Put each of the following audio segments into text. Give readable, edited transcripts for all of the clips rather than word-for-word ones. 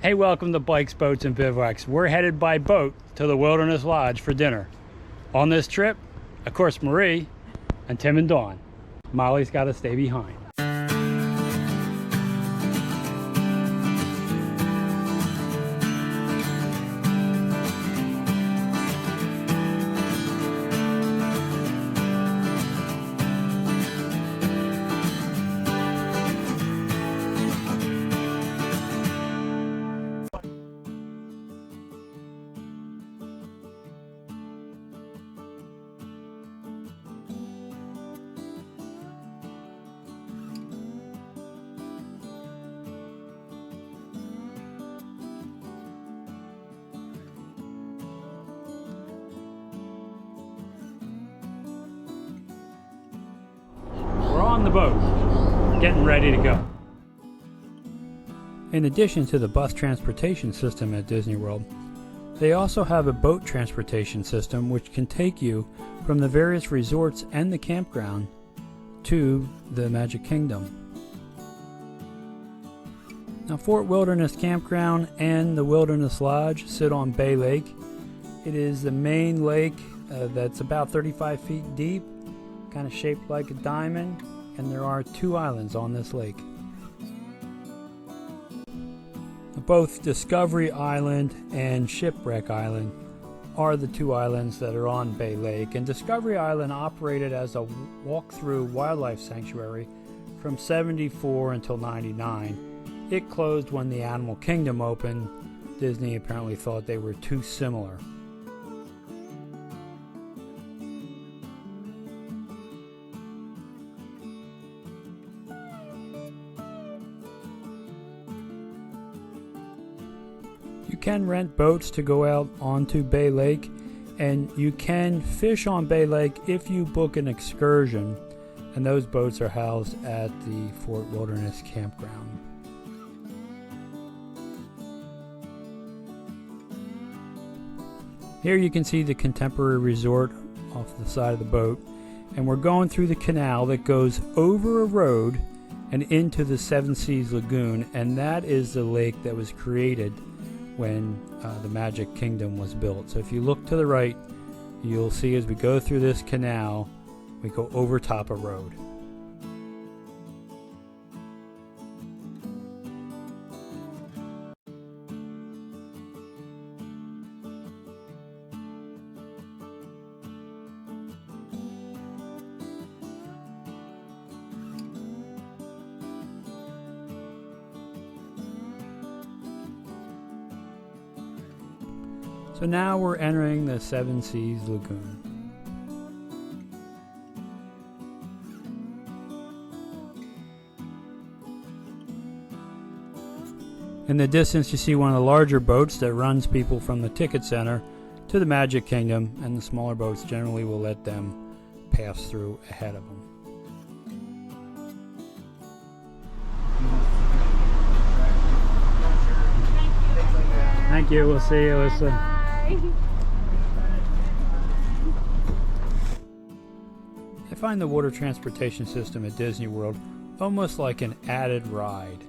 Hey, welcome to Bikes, Boats, and Bivouacs. We're headed by boat to the Wilderness Lodge for dinner. On this trip, of course, Marie and Tim and Dawn. Molly's got to stay behind. We're on the boat, getting ready to go. In addition to the bus transportation system at Disney World, they also have a boat transportation system which can take you from the various resorts and the campground to the Magic Kingdom. Now, Fort Wilderness Campground and the Wilderness Lodge sit on Bay Lake. It is the main lake that's about 35 feet deep, kind of shaped like a diamond, and there are 2 islands on this lake. Both Discovery Island and Shipwreck Island are the 2 islands that are on Bay Lake, and Discovery Island operated as a walk-through wildlife sanctuary from 74 until 99. It closed when the Animal Kingdom opened. Disney apparently thought they were too similar. You can rent boats to go out onto Bay Lake, and you can fish on Bay Lake if you book an excursion, and those boats are housed at the Fort Wilderness Campground. Here you can see the Contemporary Resort off the side of the boat, and we're going through the canal that goes over a road and into the Seven Seas Lagoon, and that is the lake that was created when the Magic Kingdom was built. So if you look to the right, you'll see as we go through this canal, we go over top a road. So now we're entering the Seven Seas Lagoon. In the distance you see one of the larger boats that runs people from the ticket center to the Magic Kingdom, and the smaller boats generally will let them pass through ahead of them. Thank you. We'll see you, Alyssa. I find the water transportation system at Disney World almost like an added ride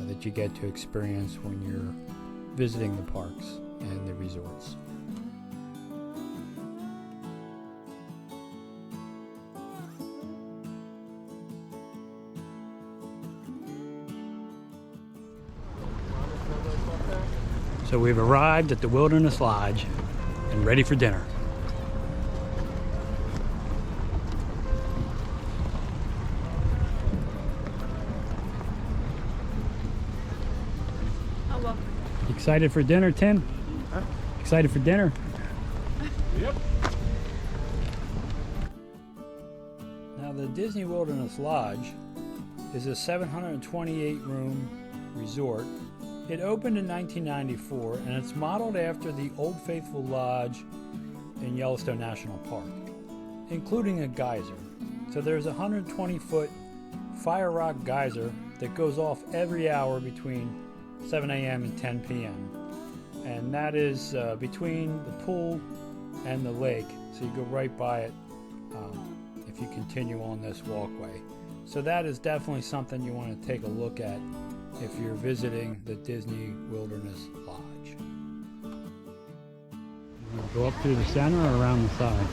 that you get to experience when you're visiting the parks and the resorts. So we've arrived at the Wilderness Lodge and ready for dinner. Oh, well. Excited for dinner, Tim? Huh? Excited for dinner? Yep. Now, the Disney Wilderness Lodge is a 728-room resort. It opened in 1994, and it's modeled after the Old Faithful Lodge in Yellowstone National Park, including a geyser. So there's a 120-foot fire rock geyser that goes off every hour between 7 a.m. and 10 p.m. And that is between the pool and the lake, so you go right by it if you continue on this walkway. So that is definitely something you want to take a look at if you're visiting the Disney Wilderness Lodge. Go up through the center or around the side?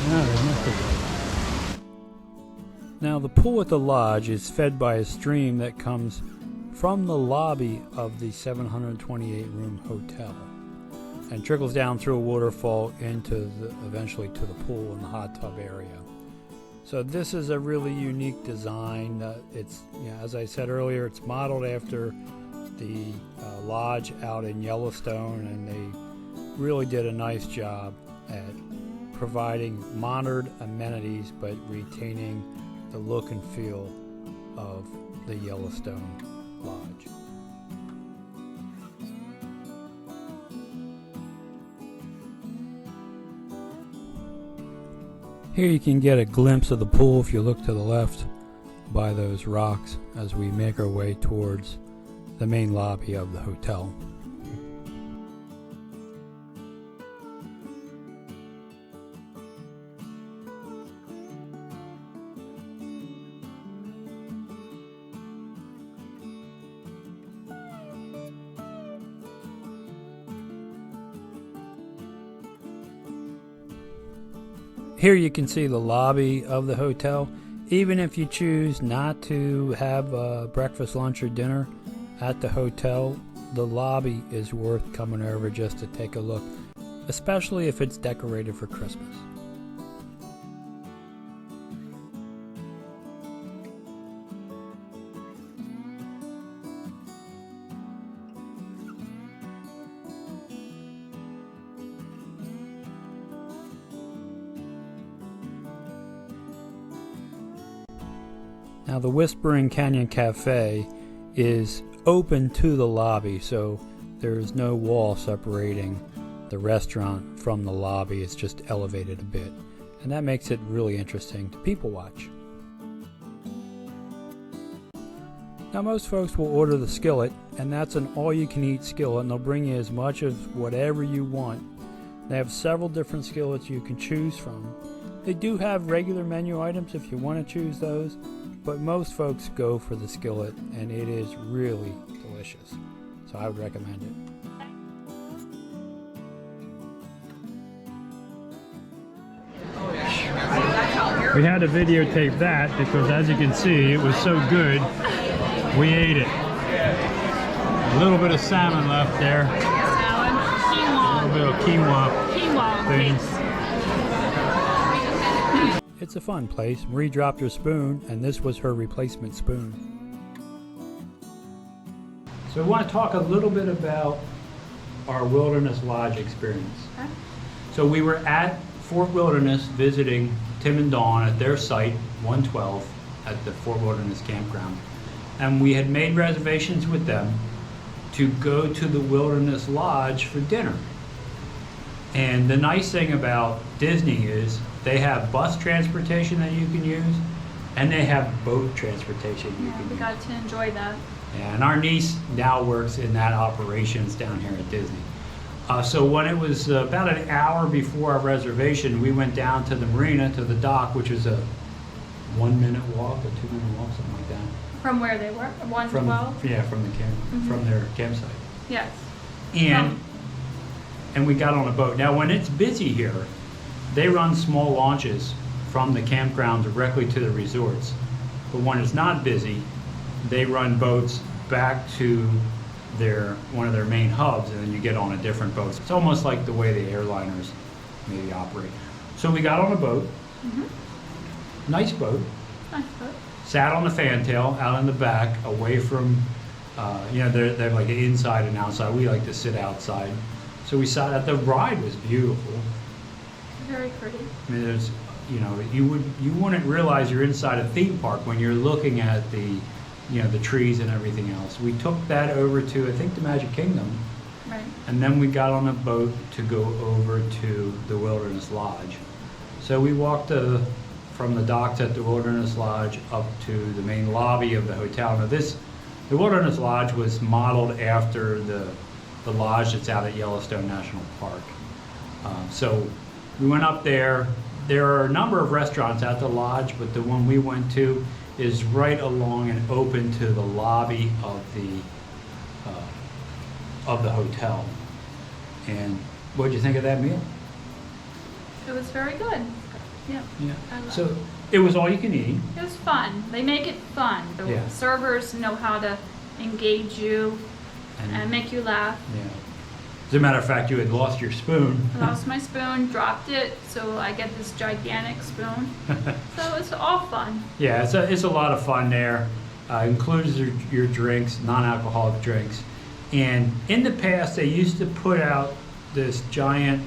No, they must have. Now the pool at the lodge is fed by a stream that comes from the lobby of the 728-room hotel and trickles down through a waterfall eventually to the pool and the hot tub area. So this is a really unique design. It's, as I said earlier, it's modeled after the lodge out in Yellowstone, and they really did a nice job at providing modern amenities but retaining the look and feel of the Yellowstone Lodge. Here you can get a glimpse of the pool if you look to the left by those rocks as we make our way towards the main lobby of the hotel. Here you can see the lobby of the hotel. Even if you choose not to have breakfast, lunch, or dinner at the hotel, the lobby is worth coming over just to take a look, especially if it's decorated for Christmas. Now the Whispering Canyon Cafe is open to the lobby, so there is no wall separating the restaurant from the lobby. It's just elevated a bit, and that makes it really interesting to people watch. Now most folks will order the skillet, and that's an all-you-can-eat skillet, and they'll bring you as much of whatever you want. They have several different skillets you can choose from. They do have regular menu items if you want to choose those, but most folks go for the skillet, and it is really delicious. So I would recommend it. We had to videotape that because, as you can see, it was so good, we ate it. A little bit of salmon left there. Salmon, quinoa. A little bit of quinoa things. It's a fun place. Marie dropped her spoon, and this was her replacement spoon. So we want to talk a little bit about our Wilderness Lodge experience. Okay. So we were at Fort Wilderness visiting Tim and Dawn at their site, 112, at the Fort Wilderness Campground. And we had made reservations with them to go to the Wilderness Lodge for dinner. And the nice thing about Disney is they have bus transportation that you can use, and they have boat transportation you can We use. got to enjoy that. And our niece now works in that operations down here at Disney. So when it was about an hour before our reservation, we went down to the marina, to the dock, which is a 1-minute walk, a 2-minute walk, something like that. From where they were? 112? Yeah, from the from their campsite. Yes. And we got on a boat. Now when it's busy here, they run small launches from the campground directly to the resorts. But when it's not busy, they run boats back to one of their main hubs, and then you get on a different boat. It's almost like the way the airliners maybe operate. So we got on a boat, nice boat, Nice boat. sat on the fantail out in the back, away from, they're like inside and outside. We like to sit outside. So we sat at the ride was beautiful. Very pretty. I mean, there's, you wouldn't realize you're inside a theme park when you're looking at the trees and everything else. We took that over to, I think, the Magic Kingdom. Right. And then we got on a boat to go over to the Wilderness Lodge. So we walked from the docks at the Wilderness Lodge up to the main lobby of the hotel. Now the Wilderness Lodge was modeled after the the lodge that's out at Yellowstone National Park. So we went up there. There are a number of restaurants at the lodge, but the one we went to is right along and open to the lobby of the hotel. And what did you think of that meal? It was very good. Yeah. Yeah. I loved So it was all you can eat. It was fun. They make it fun. The Yeah. servers know how to engage you and make you laugh. Yeah. As a matter of fact, you had lost your spoon. I lost my spoon, dropped it, so I get this gigantic spoon. So it's all fun. Yeah, it's a lot of fun there. Includes your drinks, non-alcoholic drinks. And in the past, they used to put out this giant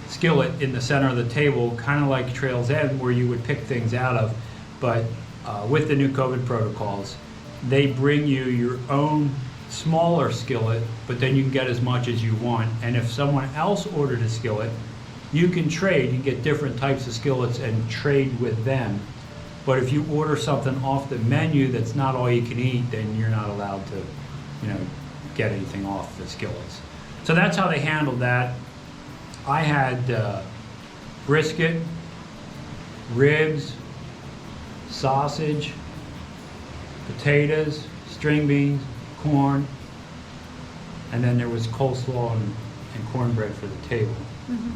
skillet in the center of the table, kind of like Trail's End, where you would pick things out of. But with the new COVID protocols, they bring you your own smaller skillet, but then you can get as much as you want. And if someone else ordered a skillet, you can trade. You can get different types of skillets and trade with them. But if you order something off the menu that's not all you can eat, then you're not allowed to, get anything off the skillets. So that's how they handled that. I had brisket, ribs, sausage, potatoes, string beans, corn, and then there was coleslaw and cornbread for the table. Mm-hmm.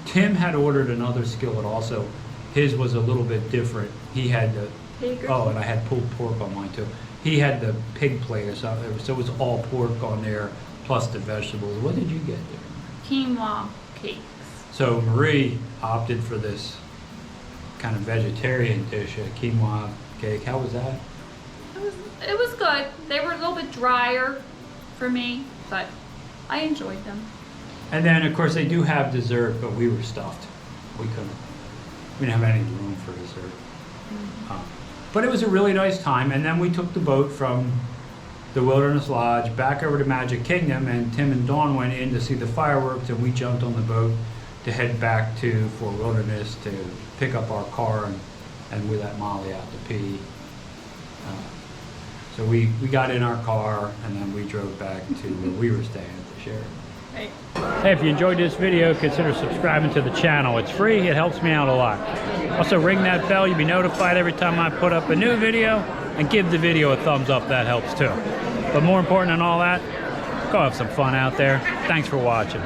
Tim had ordered another skillet also. His was a little bit different. He had the Pig or oh, and I had pulled pork on mine too. He had the pig plate or something, so it was all pork on there plus the vegetables. What did you get there? Quinoa cakes. So Marie opted for this kind of vegetarian dish, a quinoa cake. How was that? It was good. They were a little bit drier for me, but I enjoyed them. And then of course they do have dessert, but we were stuffed. We didn't have any room for dessert. But it was a really nice time. And then we took the boat from the Wilderness Lodge back over to Magic Kingdom, and Tim and Dawn went in to see the fireworks, and we jumped on the boat to head back to Fort Wilderness to pick up our car and we let Molly out to pee. So we got in our car and then we drove back to where we were staying at the Sheraton. Right. Hey, if you enjoyed this video, consider subscribing to the channel. It's free, it helps me out a lot. Also ring that bell, you'll be notified every time I put up a new video, and give the video a thumbs up, that helps too. But more important than all that, go have some fun out there. Thanks for watching.